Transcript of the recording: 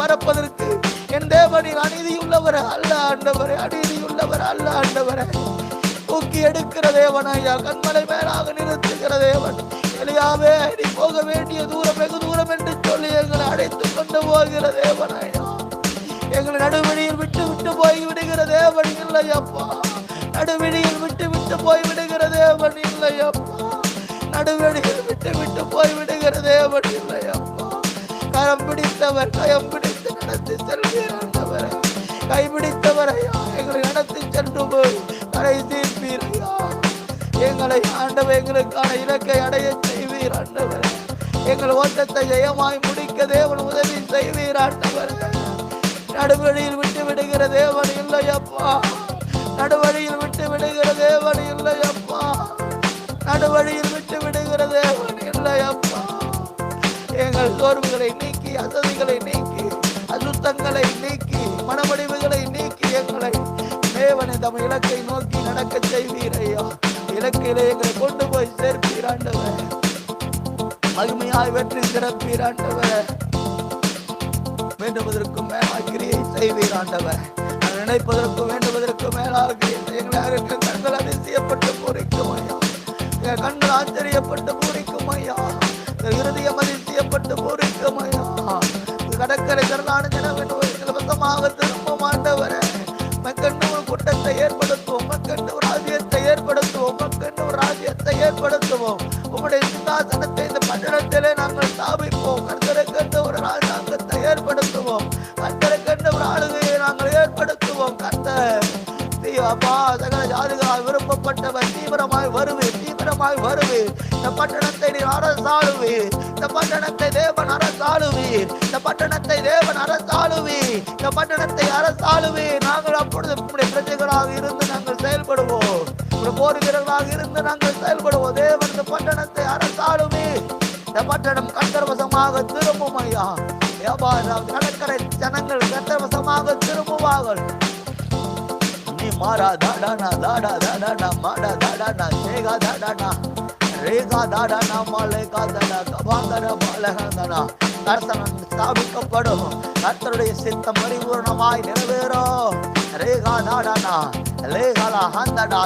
மறப்பதற்கு என் தேவனின் அநீதியுள்ளவர் அல்ல ஆண்டவரே, அநீதியுள்ளவர் அல்ல ஆண்டவரே. தூக்கி எடுக்கிற தேவன் ஐயா, கண்மலை மேலாக நிறுத்துகிற தேவன். எலியாவே, நீ போக வேண்டிய தூரம் வெகு தூரம் என்று சொல்லி எங்களை அழைத்து கொண்டு போகிற தேவன் ஐயா. எங்களை நடுவழியில் விட்டு விட்டு போய் விடுகிற தேவன் இல்லையப்பா. நடுவழியில் விட்டு விட்டு போய் விடுகிற தேவன் இல்லையப்பா. நடுவழியில் விட்டு விட்டு போய் விடுகிற தேவன் இல்லையப்பா. கரம் பிடித்தவர் கயம் பிடித்து நடத்தி செல்வீர். கைபிடித்தவரையா எங்களை நடத்தி சென்று போய் கரை தீர்ப்பீரையா. எங்களை ஆண்டவர் எங்களுக்கான இலக்கை அடைய செய்வீர் ஆண்டவர். எங்கள் ஓட்டத்தை ஜெயமாய் முடிக்க தேவன் உதவி செய்வீர் ஆண்டவர். நடுவழியில் விட்டு விடுகிற தேவன் இல்லையப்பா. நடுவழியில் விட்டு விடுகிற தேவன் இல்லையப்பா. நடுவழியில் விட்டு விடுகிற தேவன் இல்லையப்பா. எங்கள் சோர்வுகளை நீக்கி, அசதிகளை நீக்கி, அசுத்தங்களை நீக்கி, மனமடிவுகளை நீக்கி எங்களை தேவனை தம் இலக்கை நோக்கி நடக்க செய்வீரையா. இலக்கையிலே எங்களை கொண்டு போய் சேர்ப்பீர் ஆண்டவர். மகிமையாய் வெற்றி சிறப்பீர் ஆண்டவர். வேண்டுவதற்கும் மேலாக கிரியை செய்வீர் ஆண்டவர். நினைப்பதற்கும் வேண்டுவதற்கு மேலாக எங்களை கண்கள் அதிசயப்பட்டு பூரிக்கும் ஐயா. எங்கள் கண்கள் ஆச்சரியப்பட்டு பூரிக்கும் ஐயா. இருதயம் அதிசயப்பட்டு பூரிக்கும் ஐயா. கடற்கரை திரளான ஜனவின் இலவசமாக திரும்பும் ஆண்டவரே. மக்கண்டு ஒரு கூட்டத்தை ஏற்படுத்துவோம், மக்கண்டு ஒரு ராஜ்யத்தை ஏற்படுத்துவோம், மக்கண்டு ஒரு ராஜ்யத்தை ஏற்படுத்துவோம். உங்களுடைய சிங்காசனத்தை இந்த பட்டணத்திலே நாங்கள் ஸ்தாபிப்போம். கர்த்தரை கண்டு ஒரு ராஜாங்கத்தை ஏற்படுத்துவோம். கர்த்தரை கண்டு ஒரு ஆளுகையை நாங்கள் ஏற்படுத்துவோம். கர்த்தர் அப்பா சகல ஜாதிகளால் விரும்பப்பட்டவர் தீவிரமாய் வருவீர், தீவிரமாய் வருவீர். இந்த பட்டணத்தை நீர் அரசாளுவீர். இந்த பட்டணத்தை தேவன் அரசாளுவீர். இந்த பட்டணத்தை தேவன் அரசாளுவீர். இந்த பட்டணத்தை அரசாளுவீர். நாங்கள் அப்பொழுது உங்களுடைய பிரஜைகளாக இருந்து நாங்கள் செயல்படுவோம். ஒரு போர் வீரர்களாக இருந்து நாங்கள் செயல்படுவோம். தேவன் இந்த பட்டணத்தை அரசாளுவீர். இந்த பட்டணம் கர்த்தர்வசமாக திரும்பும் ஐயா. கடற்கரை ஜனங்கள் கர்த்தர்வசமாக திரும்புவார்கள். மாரா தாடானா தாடா தாடானா மாடா தாடானா சேகா தாடானா ரேகா தாடானா மாலேகா தாடா கபாந்தர மாலகந்தனா. தரிசனம் ஸ்தாபிக்கப்படும். கர்த்தருடைய சித்தம் பரிபூர்ணமாய் நிறைவேறும். ரேகா தாடானா லேகாலா ஹந்தடா